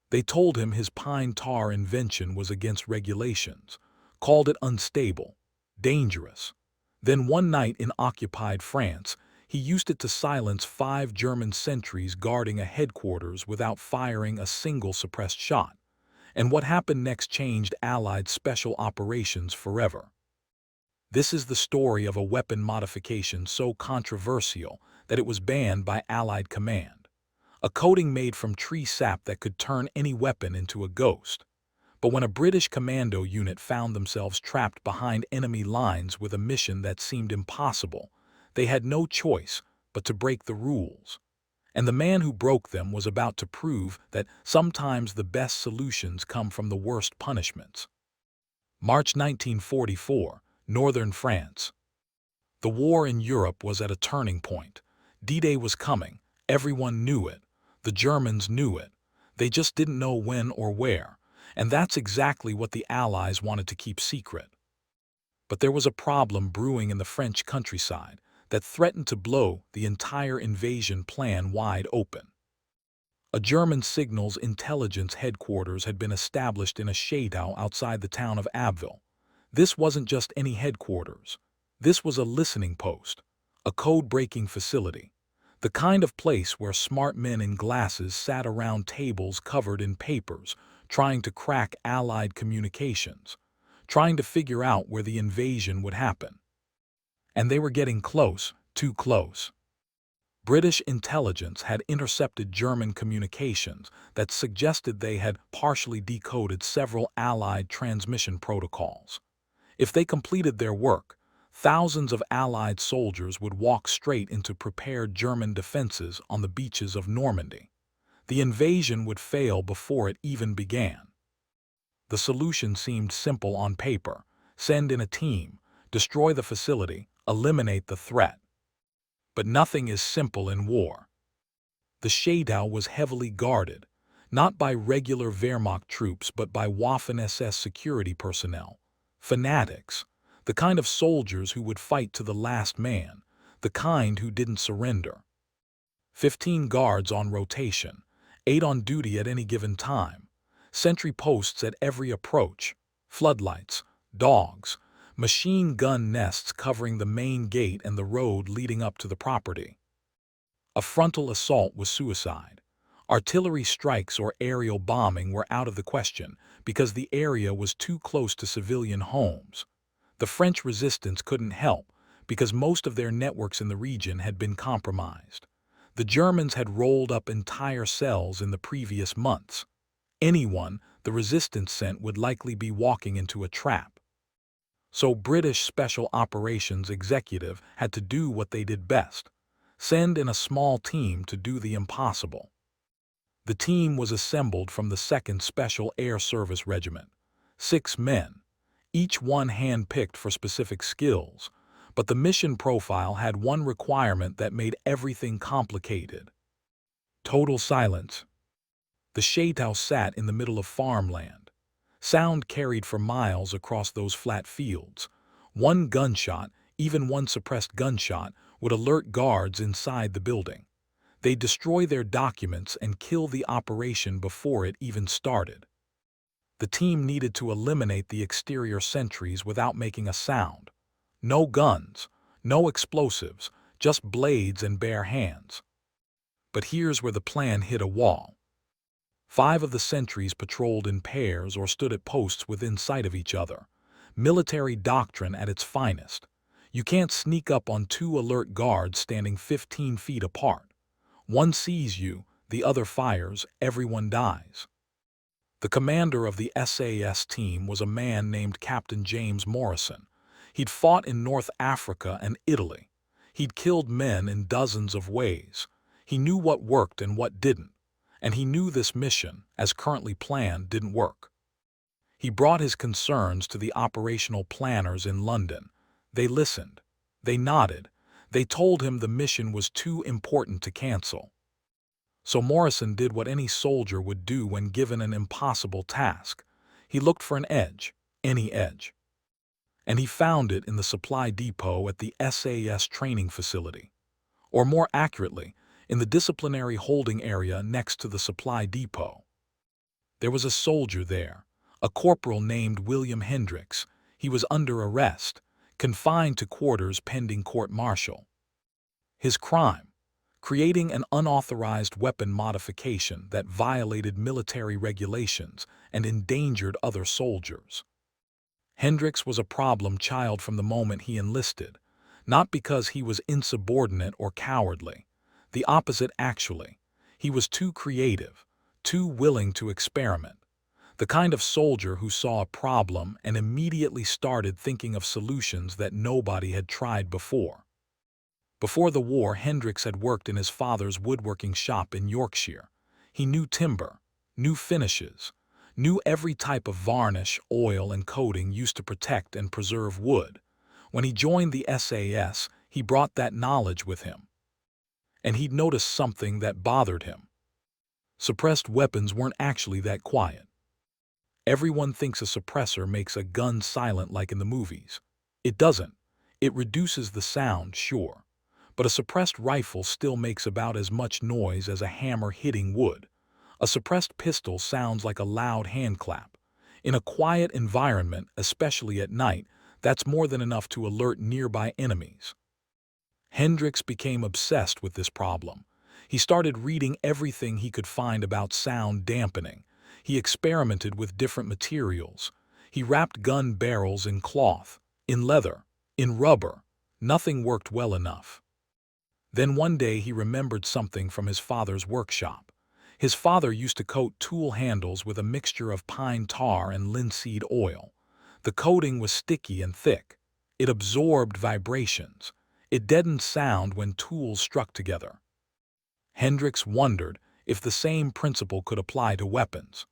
They told him his pine tar invention was against regulations, called it unstable, dangerous. Then one night in occupied France, he used it to silence 5 German sentries guarding a headquarters without firing a single suppressed shot. And what happened next changed Allied special operations forever. This is the story of a weapon modification so controversial that it was banned by Allied command. A coating made from tree sap that could turn any weapon into a ghost. But when a British commando unit found themselves trapped behind enemy lines with a mission that seemed impossible, they had no choice but to break the rules. And the man who broke them was about to prove that sometimes the best solutions come from the worst punishments. March 1944, Northern France. The war in Europe was at a turning point. D-Day was coming. Everyone knew it. The Germans knew it. They just didn't know when or where. And that's exactly what the Allies wanted to keep secret. But there was a problem brewing in the French countryside that threatened to blow the entire invasion plan wide open. A German signals intelligence headquarters had been established in a chateau outside the town of Abbeville. This wasn't just any headquarters. This was a listening post, a code-breaking facility, the kind of place where smart men in glasses sat around tables covered in papers, trying to crack Allied communications, trying to figure out where the invasion would happen. And they were getting close, too close. British intelligence had intercepted German communications that suggested they had partially decoded several Allied transmission protocols. If they completed their work, thousands of Allied soldiers would walk straight into prepared German defenses on the beaches of Normandy. The invasion would fail before it even began. The solution seemed simple on paper: send in a team, destroy the facility, eliminate the threat. But nothing is simple in war. The chateau was heavily guarded, not by regular Wehrmacht troops but by Waffen-SS security personnel, fanatics, the kind of soldiers who would fight to the last man, the kind who didn't surrender. 15 guards on rotation, 8 on duty at any given time, sentry posts at every approach, floodlights, dogs, machine gun nests covering the main gate and the road leading up to the property. A frontal assault was suicide. Artillery strikes or aerial bombing were out of the question because the area was too close to civilian homes. The French resistance couldn't help because most of their networks in the region had been compromised. The Germans had rolled up entire cells in the previous months. Anyone the resistance sent would likely be walking into a trap. So British Special Operations Executive had to do what they did best: send in a small team to do the impossible. The team was assembled from the 2nd Special Air Service Regiment, 6 men, each one hand-picked for specific skills, but the mission profile had one requirement that made everything complicated: total silence. The chateau sat in the middle of farmland. Sound carried for miles across those flat fields. One gunshot, even one suppressed gunshot, would alert guards inside the building. They'd destroy their documents and kill the operation before it even started. The team needed to eliminate the exterior sentries without making a sound. No guns, no explosives, just blades and bare hands. But here's where the plan hit a wall. 5 of the sentries patrolled in pairs or stood at posts within sight of each other. Military doctrine at its finest. You can't sneak up on 2 alert guards standing 15 feet apart. One sees you, the other fires, everyone dies. The commander of the SAS team was a man named Captain James Morrison. He'd fought in North Africa and Italy. He'd killed men in dozens of ways. He knew what worked and what didn't. And he knew this mission, as currently planned, didn't work. He brought his concerns to the operational planners in London. They listened. They nodded. They told him the mission was too important to cancel. So Morrison did what any soldier would do when given an impossible task. He looked for an edge, any edge. And he found it in the supply depot at the SAS training facility. Or more accurately, in the disciplinary holding area next to the supply depot. There was a soldier there, a corporal named William Hendricks. He was under arrest, confined to quarters pending court-martial. His crime: creating an unauthorized weapon modification that violated military regulations and endangered other soldiers. Hendricks was a problem child from the moment he enlisted, not because he was insubordinate or cowardly. The opposite, actually. He was too creative, too willing to experiment. The kind of soldier who saw a problem and immediately started thinking of solutions that nobody had tried before. Before the war, Hendricks had worked in his father's woodworking shop in Yorkshire. He knew timber, knew finishes, knew every type of varnish, oil, and coating used to protect and preserve wood. When he joined the SAS, he brought that knowledge with him. And he'd noticed something that bothered him. Suppressed weapons weren't actually that quiet. Everyone thinks a suppressor makes a gun silent like in the movies. It doesn't. It reduces the sound, sure. But a suppressed rifle still makes about as much noise as a hammer hitting wood. A suppressed pistol sounds like a loud handclap. In a quiet environment, especially at night, that's more than enough to alert nearby enemies. Hendricks became obsessed with this problem. He started reading everything he could find about sound dampening. He experimented with different materials. He wrapped gun barrels in cloth, in leather, in rubber. Nothing worked well enough. Then one day he remembered something from his father's workshop. His father used to coat tool handles with a mixture of pine tar and linseed oil. The coating was sticky and thick. It absorbed vibrations. It deadened sound when tools struck together. Hendricks wondered if the same principle could apply to weapons.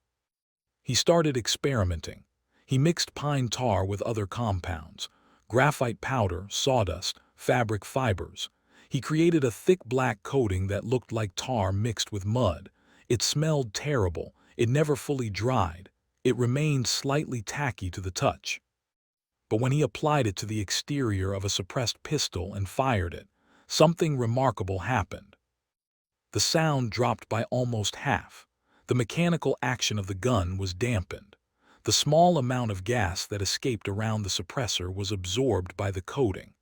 He started experimenting. He mixed pine tar with other compounds, graphite powder, sawdust, fabric fibers. He created a thick black coating that looked like tar mixed with mud. It smelled terrible. It never fully dried. It remained slightly tacky to the touch. But when he applied it to the exterior of a suppressed pistol and fired it, something remarkable happened. The sound dropped by almost half. The mechanical action of the gun was dampened. The small amount of gas that escaped around the suppressor was absorbed by the coating.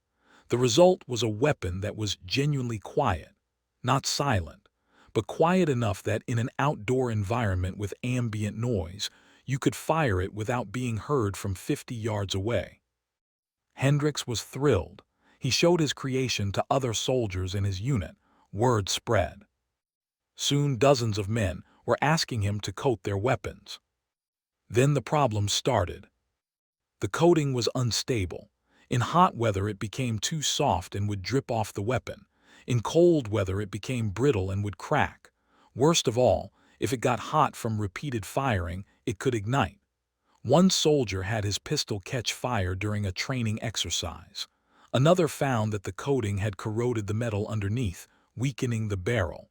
The result was a weapon that was genuinely quiet, not silent, but quiet enough that in an outdoor environment with ambient noise, you could fire it without being heard from 50 yards away. Hendricks was thrilled. He showed his creation to other soldiers in his unit. Word spread. Soon dozens of men were asking him to coat their weapons. Then the problem started. The coating was unstable. In hot weather it became too soft and would drip off the weapon. In cold weather it became brittle and would crack. Worst of all, if it got hot from repeated firing, it could ignite. One soldier had his pistol catch fire during a training exercise. Another found that the coating had corroded the metal underneath, weakening the barrel.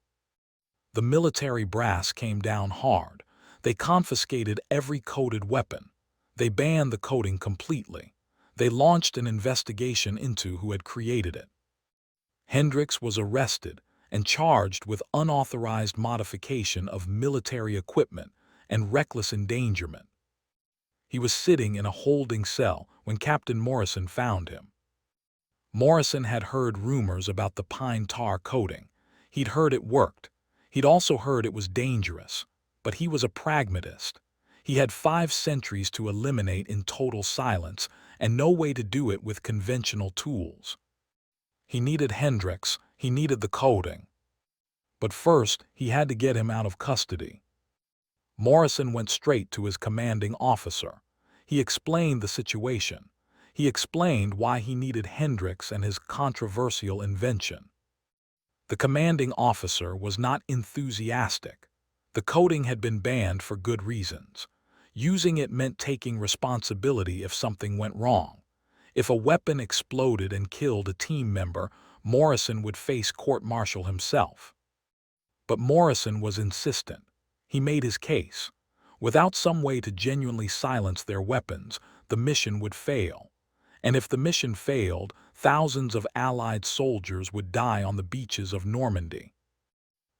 The military brass came down hard. They confiscated every coated weapon. They banned the coating completely. They launched an investigation into who had created it. Hendricks was arrested and charged with unauthorized modification of military equipment and reckless endangerment. He was sitting in a holding cell when Captain Morrison found him. Morrison had heard rumors about the pine tar coating. He'd heard it worked. He'd also heard it was dangerous. But he was a pragmatist. He had 5 sentries to eliminate in total silence and no way to do it with conventional tools. He needed Hendricks. He needed the coating. But first, he had to get him out of custody. Morrison went straight to his commanding officer. He explained the situation. He explained why he needed Hendricks and his controversial invention. The commanding officer was not enthusiastic. The coating had been banned for good reasons. Using it meant taking responsibility if something went wrong. If a weapon exploded and killed a team member, Morrison would face court-martial himself. But Morrison was insistent. He made his case. Without some way to genuinely silence their weapons, the mission would fail. And if the mission failed, thousands of Allied soldiers would die on the beaches of Normandy.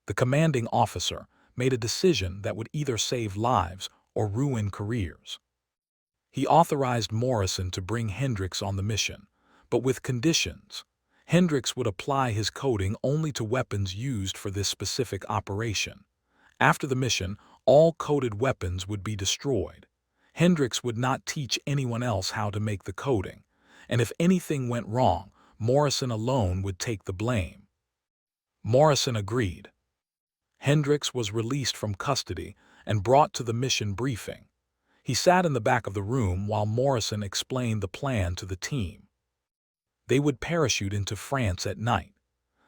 The commanding officer, made a decision that would either save lives or ruin careers. He authorized Morrison to bring Hendricks on the mission, but with conditions. Hendricks would apply his coding only to weapons used for this specific operation. After the mission, all coded weapons would be destroyed. Hendricks would not teach anyone else how to make the coding, and if anything went wrong, Morrison alone would take the blame. Morrison agreed. Hendricks was released from custody and brought to the mission briefing. He sat in the back of the room while Morrison explained the plan to the team. They would parachute into France at night.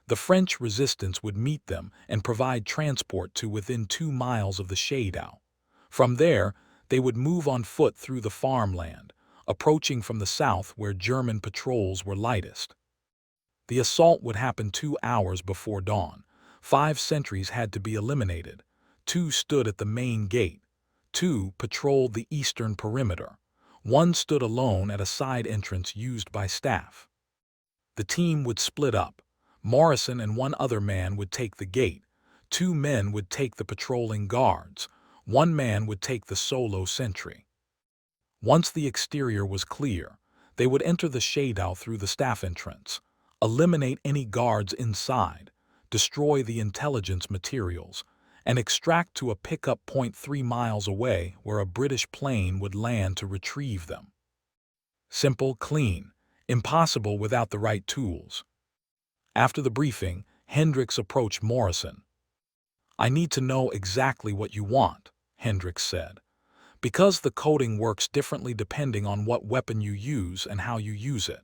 The French resistance would meet them and provide transport to within 2 miles of the shadow. From there, they would move on foot through the farmland, approaching from the south where German patrols were lightest. The assault would happen 2 hours before dawn. 5 sentries had to be eliminated. 2 stood at the main gate. 2 patrolled the eastern perimeter. 1 stood alone at a side entrance used by staff. The team would split up. Morrison and 1 other man would take the gate. 2 men would take the patrolling guards. 1 man would take the solo sentry. Once the exterior was clear, they would enter the shadow through the staff entrance, eliminate any guards inside, destroy the intelligence materials, and extract to a pickup point 3 miles away where a British plane would land to retrieve them. Simple, clean, impossible without the right tools. After the briefing, Hendricks approached Morrison. "I need to know exactly what you want," Hendricks said, "because the coding works differently depending on what weapon you use and how you use it."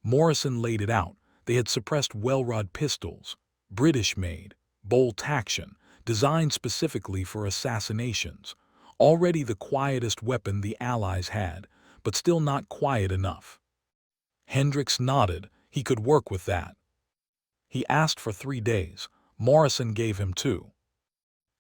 Morrison laid it out. They had suppressed well-rod pistols, British-made, bolt-action, designed specifically for assassinations, already the quietest weapon the Allies had, but still not quiet enough. Hendricks nodded. He could work with that. He asked for 3 days. Morrison gave him 2.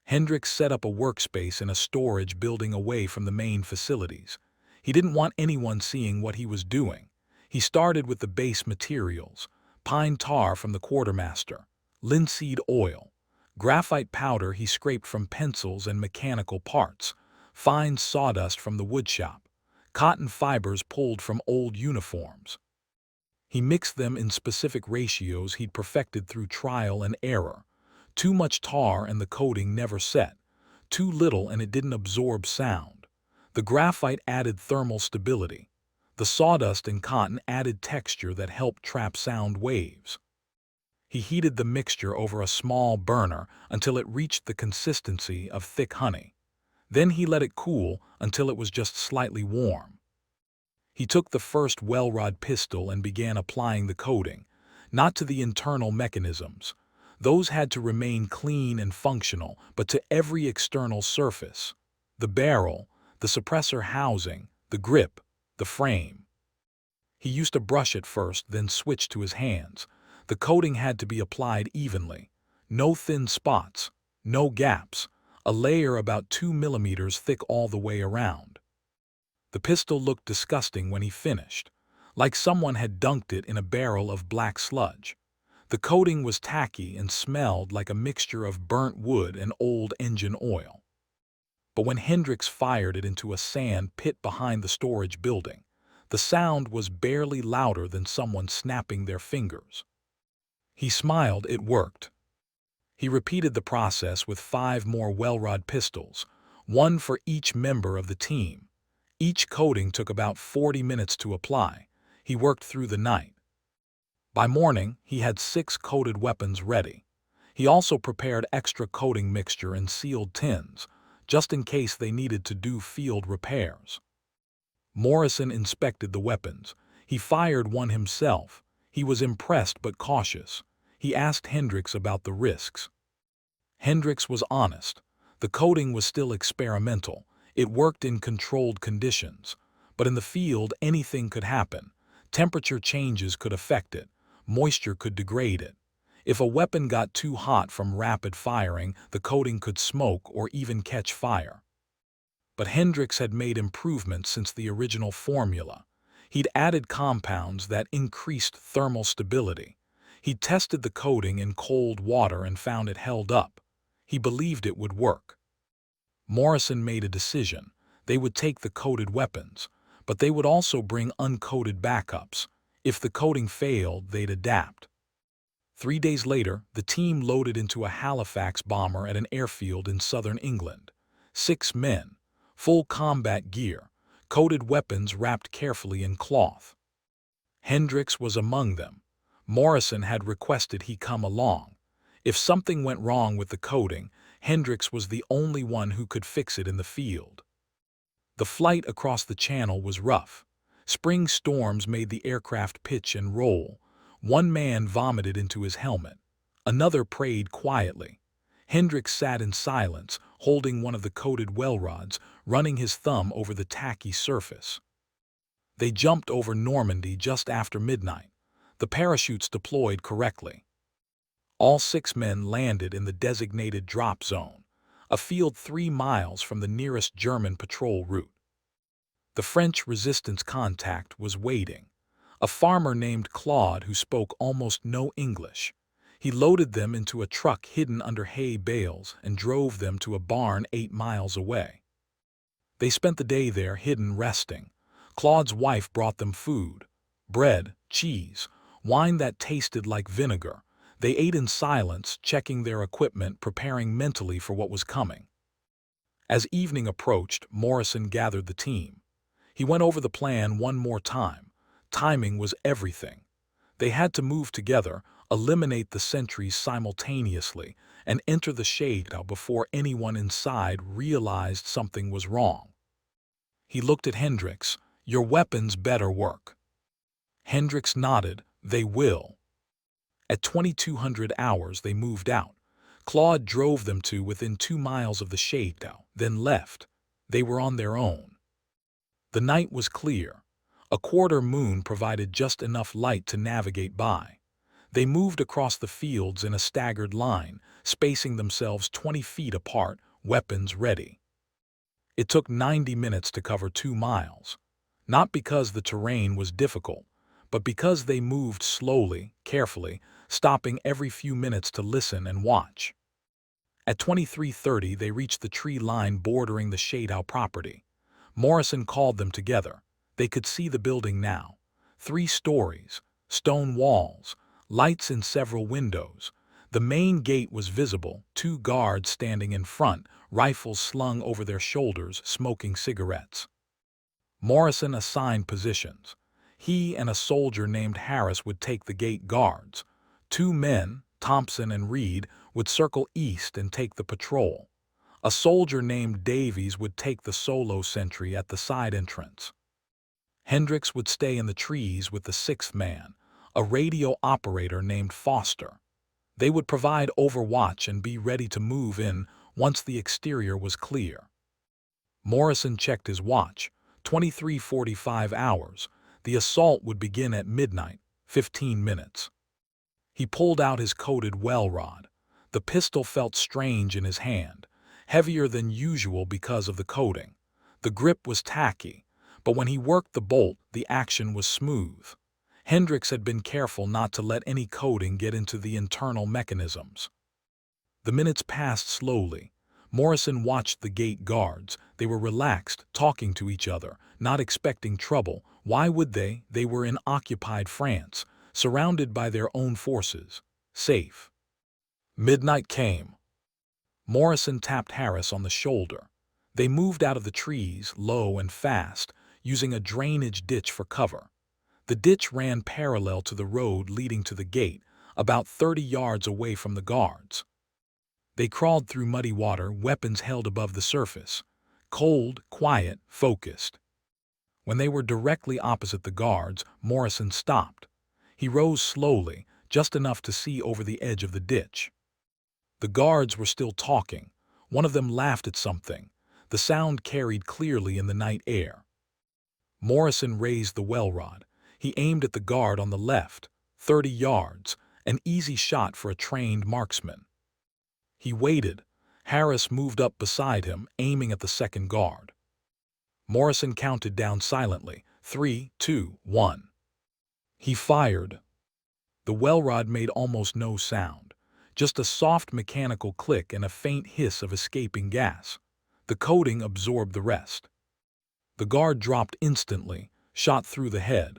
Hendricks set up a workspace in a storage building away from the main facilities. He didn't want anyone seeing what he was doing. He started with the base materials: pine tar from the quartermaster, linseed oil, graphite powder he scraped from pencils and mechanical parts, fine sawdust from the woodshop, cotton fibers pulled from old uniforms. He mixed them in specific ratios he'd perfected through trial and error. Too much tar and the coating never set. Too little and it didn't absorb sound. The graphite added thermal stability. The sawdust and cotton added texture that helped trap sound waves. He heated the mixture over a small burner until it reached the consistency of thick honey. Then he let it cool until it was just slightly warm. He took the first well-rod pistol and began applying the coating, not to the internal mechanisms. Those had to remain clean and functional, but to every external surface: the barrel, the suppressor housing, the grip, the frame. He used a brush at first, then switched to his hands. The coating had to be applied evenly. No thin spots, no gaps, a layer about 2 millimeters thick all the way around. The pistol looked disgusting when he finished, like someone had dunked it in a barrel of black sludge. The coating was tacky and smelled like a mixture of burnt wood and old engine oil. But when Hendricks fired it into a sand pit behind the storage building, the sound was barely louder than someone snapping their fingers. He smiled. It worked. He repeated the process with 5 more well-rod pistols, 1 for each member of the team. Each coating took about 40 minutes to apply. He worked through the night. By morning, he had 6 coated weapons ready. He also prepared extra coating mixture in sealed tins, just in case they needed to do field repairs. Morrison inspected the weapons. He fired one himself. He was impressed but cautious. He asked Hendricks about the risks. Hendricks was honest. The coating was still experimental. It worked in controlled conditions. But in the field, anything could happen. Temperature changes could affect it. Moisture could degrade it. If a weapon got too hot from rapid firing, the coating could smoke or even catch fire. But Hendricks had made improvements since the original formula. He'd added compounds that increased thermal stability. He'd tested the coating in cold water and found it held up. He believed it would work. Morrison made a decision. They would take the coated weapons, but they would also bring uncoated backups. If the coating failed, they'd adapt. 3 days later, the team loaded into a Halifax bomber at an airfield in southern England. 6 men, full combat gear, coated weapons wrapped carefully in cloth. Hendricks was among them. Morrison had requested he come along. If something went wrong with the coating, Hendricks was the only one who could fix it in the field. The flight across the channel was rough. Spring storms made the aircraft pitch and roll. One man vomited into his helmet. Another prayed quietly. Hendricks sat in silence, holding one of the coated well rods, running his thumb over the tacky surface. They jumped over Normandy just after midnight. The parachutes deployed correctly. All 6 men landed in the designated drop zone, a field 3 miles from the nearest German patrol route. The French resistance contact was waiting, a farmer named Claude who spoke almost no English. He loaded them into a truck hidden under hay bales and drove them to a barn 8 miles away. They spent the day there hidden resting. Claude's wife brought them food, bread, cheese, wine that tasted like vinegar. They ate in silence, checking their equipment, preparing mentally for what was coming. As evening approached, Morrison gathered the team. He went over the plan one more time. Timing was everything. They had to move together, eliminate the sentries simultaneously, and enter the shadow before anyone inside realized something was wrong. He looked at Hendricks. "Your weapons better work." Hendricks nodded. "They will." At 2200 hours they moved out. Claude drove them to within 2 miles of the shadow, then left. They were on their own. The night was clear. A quarter moon provided just enough light to navigate by. They moved across the fields in a staggered line, spacing themselves 20 feet apart, weapons ready. It took 90 minutes to cover 2 miles. Not because the terrain was difficult, but because they moved slowly, carefully, stopping every few minutes to listen and watch. At 23:30 they reached the tree line bordering the shadow property. Morrison called them together. They could see the building now. 3 stories, stone walls, lights in several windows. The main gate was visible, 2 guards standing in front, rifles slung over their shoulders, smoking cigarettes. Morrison assigned positions. He and a soldier named Harris would take the gate guards. 2 men, Thompson and Reed, would circle east and take the patrol. A soldier named Davies would take the solo sentry at the side entrance. Hendricks would stay in the trees with the 6th man, a radio operator named Foster. They would provide overwatch and be ready to move in once the exterior was clear. Morrison checked his watch. 23:45 hours. The assault would begin at midnight, 15 minutes. He pulled out his coated well rod. The pistol felt strange in his hand, heavier than usual because of the coating. The grip was tacky, but when he worked the bolt, the action was smooth. Hendricks had been careful not to let any coating get into the internal mechanisms. The minutes passed slowly. Morrison watched the gate guards. They were relaxed, talking to each other, not expecting trouble. Why would they? They were in occupied France, surrounded by their own forces, safe. Midnight came. Morrison tapped Harris on the shoulder. They moved out of the trees, low and fast, using a drainage ditch for cover. The ditch ran parallel to the road leading to the gate, about 30 yards away from the guards. They crawled through muddy water, weapons held above the surface. Cold, quiet, focused. When they were directly opposite the guards, Morrison stopped. He rose slowly, just enough to see over the edge of the ditch. The guards were still talking. One of them laughed at something. The sound carried clearly in the night air. Morrison raised the well rod. He aimed at the guard on the left, 30 yards, an easy shot for a trained marksman. He waited. Harris moved up beside him, aiming at the second guard. Morrison counted down silently, 3, 2, 1. He fired. The well rod made almost no sound. Just a soft mechanical click and a faint hiss of escaping gas. The coating absorbed the rest. The guard dropped instantly, shot through the head.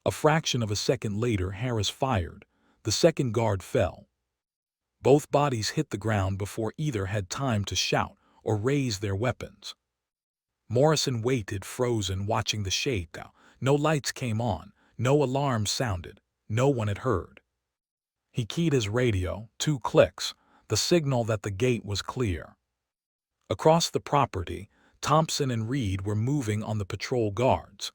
A fraction of a second later, Harris fired. The second guard fell. Both bodies hit the ground before either had time to shout or raise their weapons. Morrison waited, frozen, watching the shakedown. No lights came on, no alarms sounded, no one had heard. He keyed his radio, 2 clicks, the signal that the gate was clear. Across the property, Thompson and Reed were moving on the patrol guards.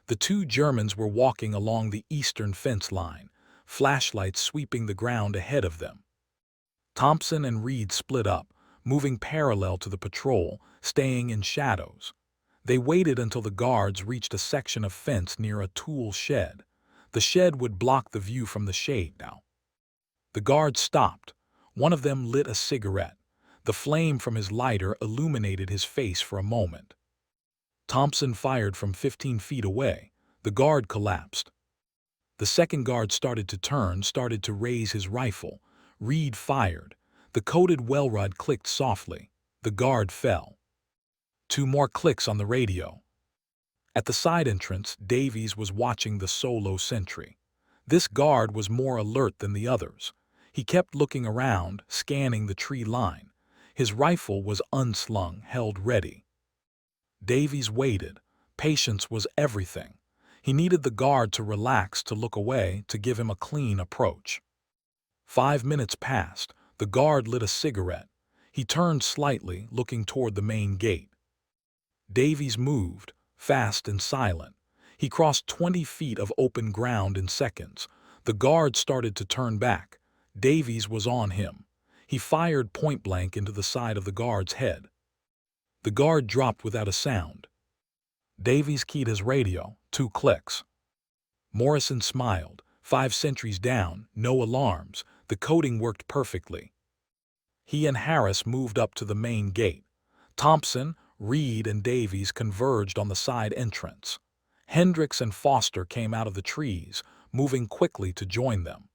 The 2 Germans were walking along the eastern fence line, flashlights sweeping the ground ahead of them. Thompson and Reed split up, moving parallel to the patrol, staying in shadows. They waited until the guards reached a section of fence near a tool shed. The shed would block the view from the shade now. The guards stopped. One of them lit a cigarette. The flame from his lighter illuminated his face for a moment. Thompson fired from 15 feet away. The guard collapsed. The second guard started to turn, started to raise his rifle. Reed fired. The coated well rod clicked softly. The guard fell. 2 more clicks on the radio. At the side entrance, Davies was watching the solo sentry. This guard was more alert than the others. He kept looking around, scanning the tree line. His rifle was unslung, held ready. Davies waited. Patience was everything. He needed the guard to relax, to look away, to give him a clean approach. 5 minutes passed. The guard lit a cigarette. He turned slightly, looking toward the main gate. Davies moved, fast and silent. He crossed 20 feet of open ground in seconds. The guard started to turn back. Davies was on him. He fired point-blank into the side of the guard's head. The guard dropped without a sound. Davies keyed his radio, 2 clicks. Morrison smiled. 5 sentries down, no alarms. The coding worked perfectly. He and Harris moved up to the main gate. Thompson, Reed, and Davies converged on the side entrance. Hendricks and Foster came out of the trees, moving quickly to join them.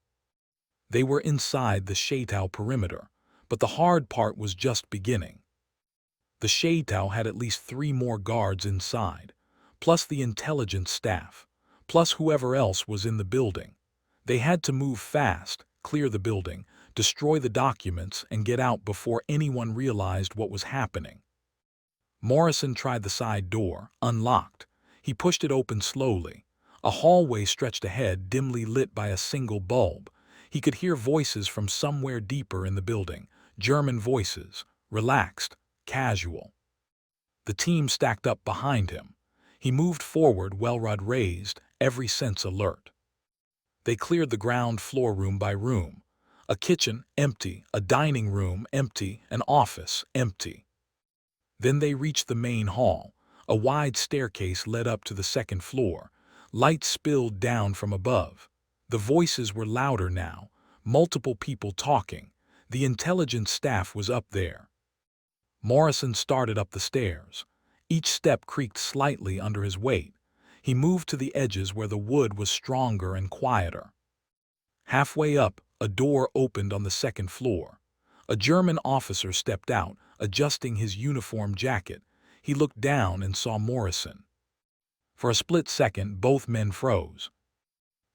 They were inside the Chateau perimeter, but the hard part was just beginning. The Chateau had at least 3 more guards inside, plus the intelligence staff, plus whoever else was in the building. They had to move fast, clear the building, destroy the documents, and get out before anyone realized what was happening. Morrison tried the side door, unlocked. He pushed it open slowly. A hallway stretched ahead, dimly lit by a single bulb. He could hear voices from somewhere deeper in the building, German voices, relaxed, casual. The team stacked up behind him. He moved forward, well rod raised, every sense alert. They cleared the ground floor room by room. A kitchen, empty. A dining room, empty. An office, empty. Then they reached the main hall. A wide staircase led up to the second floor. Light spilled down from above. The voices were louder now, multiple people talking. The intelligence staff was up there. Morrison started up the stairs. Each step creaked slightly under his weight. He moved to the edges where the wood was stronger and quieter. Halfway up, a door opened on the second floor. A German officer stepped out, adjusting his uniform jacket. He looked down and saw Morrison. For a split second, both men froze.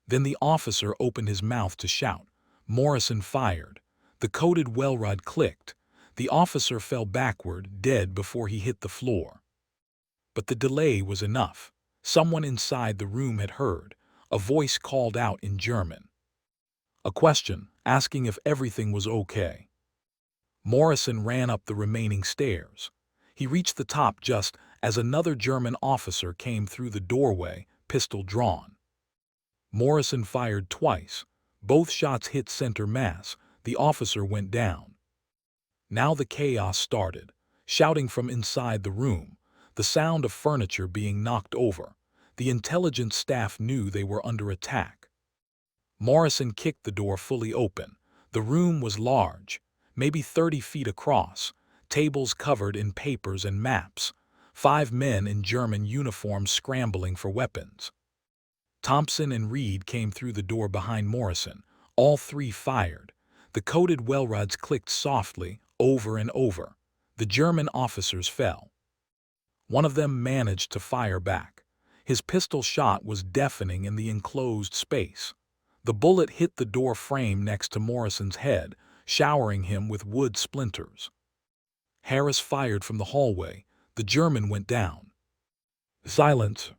Then the officer opened his mouth to shout. Morrison fired. The coated well rod clicked. The officer fell backward, dead before he hit the floor. But the delay was enough. Someone inside the room had heard. A voice called out in German. A question, asking if everything was okay. Morrison ran up the remaining stairs. He reached the top just as another German officer came through the doorway, pistol drawn. Morrison fired twice. Both shots hit center mass. The officer went down. Now the chaos started. Shouting from inside the room. The sound of furniture being knocked over. The intelligence staff knew they were under attack. Morrison kicked the door fully open. The room was large, maybe 30 feet across, tables covered in papers and maps, 5 men in German uniforms scrambling for weapons. Thompson and Reed came through the door behind Morrison. All 3 fired. The coated well rods clicked softly, over and over. The German officers fell. One of them managed to fire back. His pistol shot was deafening in the enclosed space. The bullet hit the door frame next to Morrison's head, showering him with wood splinters. Harris fired from the hallway. The German went down. Silence.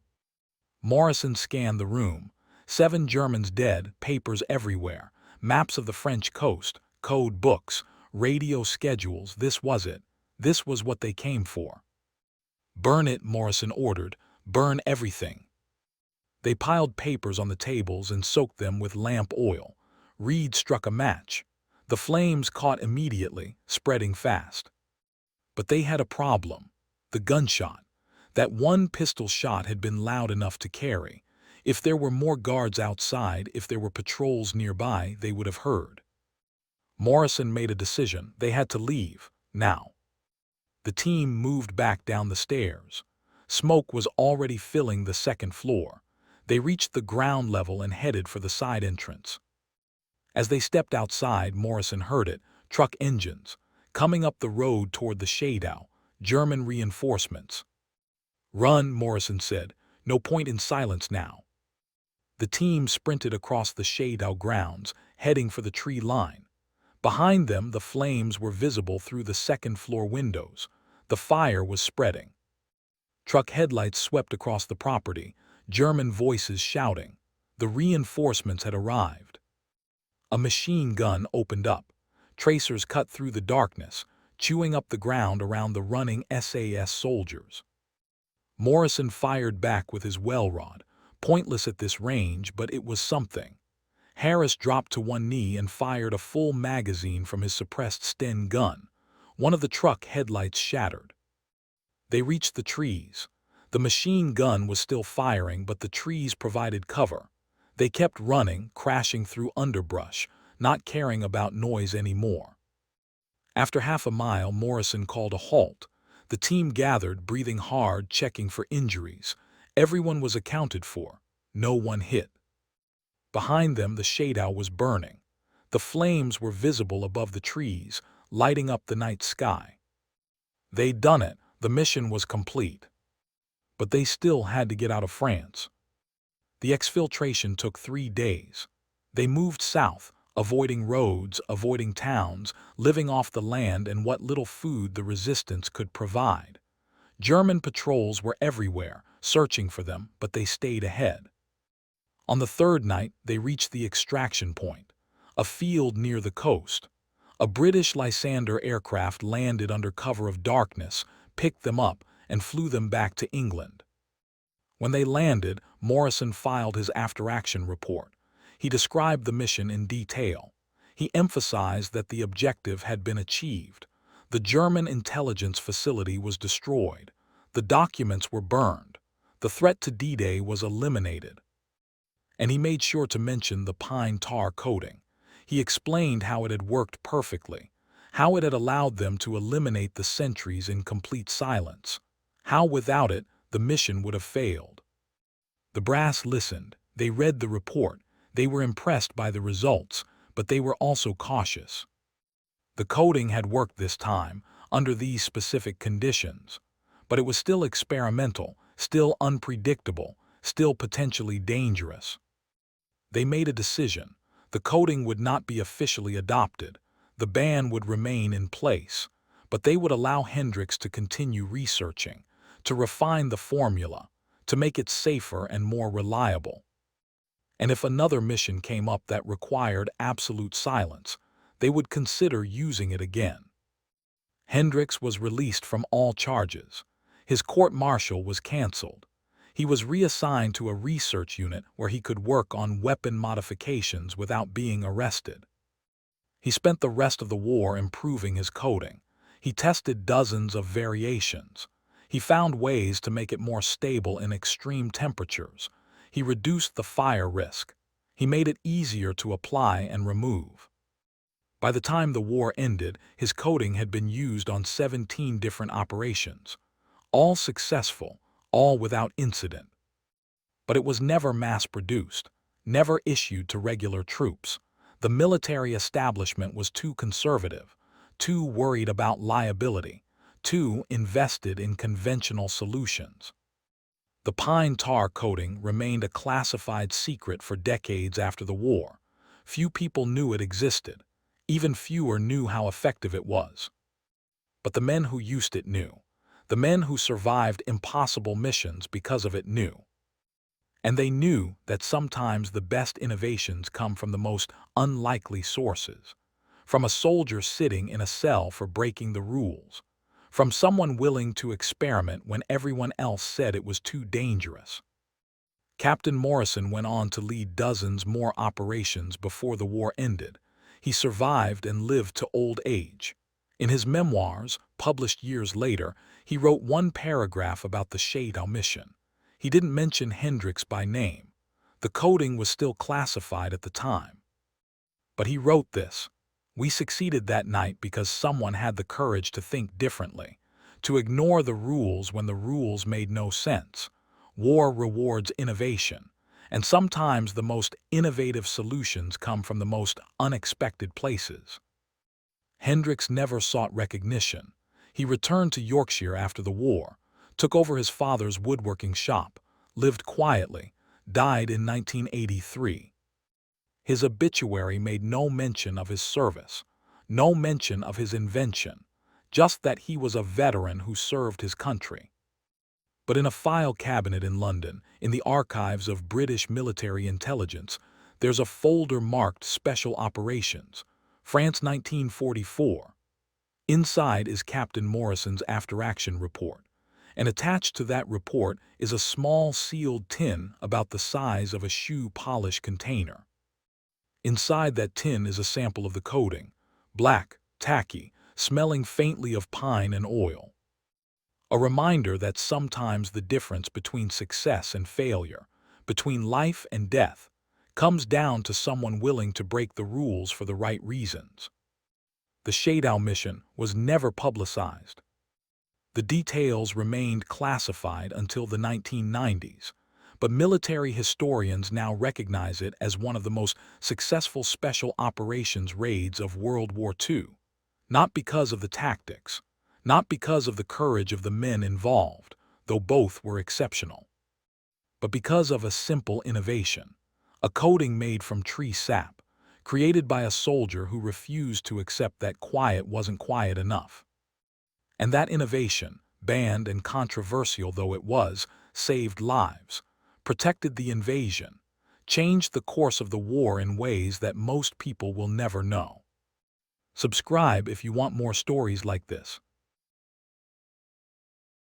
Morrison scanned the room. 7 Germans dead, papers everywhere, maps of the French coast, code books, radio schedules. This was it. This was what they came for. Burn it, Morrison ordered. Burn everything. They piled papers on the tables and soaked them with lamp oil. Reed struck a match. The flames caught immediately, spreading fast. But they had a problem. The gunshot. That one pistol shot had been loud enough to carry. If there were more guards outside, if there were patrols nearby, they would have heard. Morrison made a decision. They had to leave, now. The team moved back down the stairs. Smoke was already filling the second floor. They reached the ground level and headed for the side entrance. As they stepped outside, Morrison heard it, truck engines, coming up the road toward the shadow, German reinforcements. Run, Morrison said. No point in silence now. The team sprinted across the shadow grounds, heading for the tree line. Behind them, the flames were visible through the second-floor windows. The fire was spreading. Truck headlights swept across the property, German voices shouting. The reinforcements had arrived. A machine gun opened up. Tracers cut through the darkness, chewing up the ground around the running SAS soldiers. Morrison fired back with his well rod, pointless at this range, but it was something. Harris dropped to one knee and fired a full magazine from his suppressed Sten gun. One of the truck headlights shattered. They reached the trees. The machine gun was still firing, but the trees provided cover. They kept running, crashing through underbrush, not caring about noise anymore. After half a mile, Morrison called a halt. The team gathered, breathing hard, checking for injuries. Everyone was accounted for. No one hit. Behind them, the shadow was burning. The flames were visible above the trees, lighting up the night sky. They'd done it. The mission was complete. But they still had to get out of France. The exfiltration took 3 days. They moved south, avoiding roads, avoiding towns, living off the land and what little food the resistance could provide. German patrols were everywhere, searching for them, but they stayed ahead. On the 3rd night, they reached the extraction point, a field near the coast. A British Lysander aircraft landed under cover of darkness, picked them up, and flew them back to England. When they landed, Morrison filed his after-action report. He described the mission in detail. He emphasized that the objective had been achieved. The German intelligence facility was destroyed. The documents were burned. The threat to D-Day was eliminated. And he made sure to mention the pine tar coating. He explained how it had worked perfectly, how it had allowed them to eliminate the sentries in complete silence, how without it the mission would have failed. The brass listened. They read the report. They were impressed by the results, but they were also cautious. The coating had worked this time, under these specific conditions, but it was still experimental, still unpredictable, still potentially dangerous. They made a decision. The coating would not be officially adopted. The ban would remain in place, but they would allow Hendricks to continue researching, to refine the formula, to make it safer and more reliable. And if another mission came up that required absolute silence, they would consider using it again. Hendricks was released from all charges. His court-martial was canceled. He was reassigned to a research unit where he could work on weapon modifications without being arrested. He spent the rest of the war improving his coating. He tested dozens of variations. He found ways to make it more stable in extreme temperatures. He reduced the fire risk. He made it easier to apply and remove. By the time the war ended, his coating had been used on 17 different operations, all successful, all without incident. But it was never mass-produced, never issued to regular troops. The military establishment was too conservative, too worried about liability, too invested in conventional solutions. The pine tar coating remained a classified secret for decades after the war. Few people knew it existed. Even fewer knew how effective it was. But the men who used it knew. The men who survived impossible missions because of it knew. And they knew that sometimes the best innovations come from the most unlikely sources. From a soldier sitting in a cell for breaking the rules. From someone willing to experiment when everyone else said it was too dangerous. Captain Morrison went on to lead dozens more operations before the war ended. He survived and lived to old age. In his memoirs, published years later, he wrote one paragraph about the Shutterstock mission. He didn't mention Hendricks by name. The coding was still classified at the time. But he wrote this: "We succeeded that night because someone had the courage to think differently, to ignore the rules when the rules made no sense. War rewards innovation, and sometimes the most innovative solutions come from the most unexpected places." Hendricks never sought recognition. He returned to Yorkshire after the war, took over his father's woodworking shop, lived quietly, died in 1983. His obituary made no mention of his service, no mention of his invention, just that he was a veteran who served his country. But in a file cabinet in London, in the archives of British military intelligence, there's a folder marked Special Operations, France 1944. Inside is Captain Morrison's after-action report, and attached to that report is a small sealed tin about the size of a shoe polish container. Inside that tin is a sample of the coating, black, tacky, smelling faintly of pine and oil. A reminder that sometimes the difference between success and failure, between life and death, comes down to someone willing to break the rules for the right reasons. The Shutterstock mission was never publicized. The details remained classified until the 1990s, but military historians now recognize it as one of the most successful special operations raids of World War II, not because of the tactics, not because of the courage of the men involved, though both were exceptional, but because of a simple innovation, a coating made from tree sap, created by a soldier who refused to accept that quiet wasn't quiet enough. And that innovation, banned and controversial though it was, saved lives, protected the invasion, changed the course of the war in ways that most people will never know. Subscribe if you want more stories like this.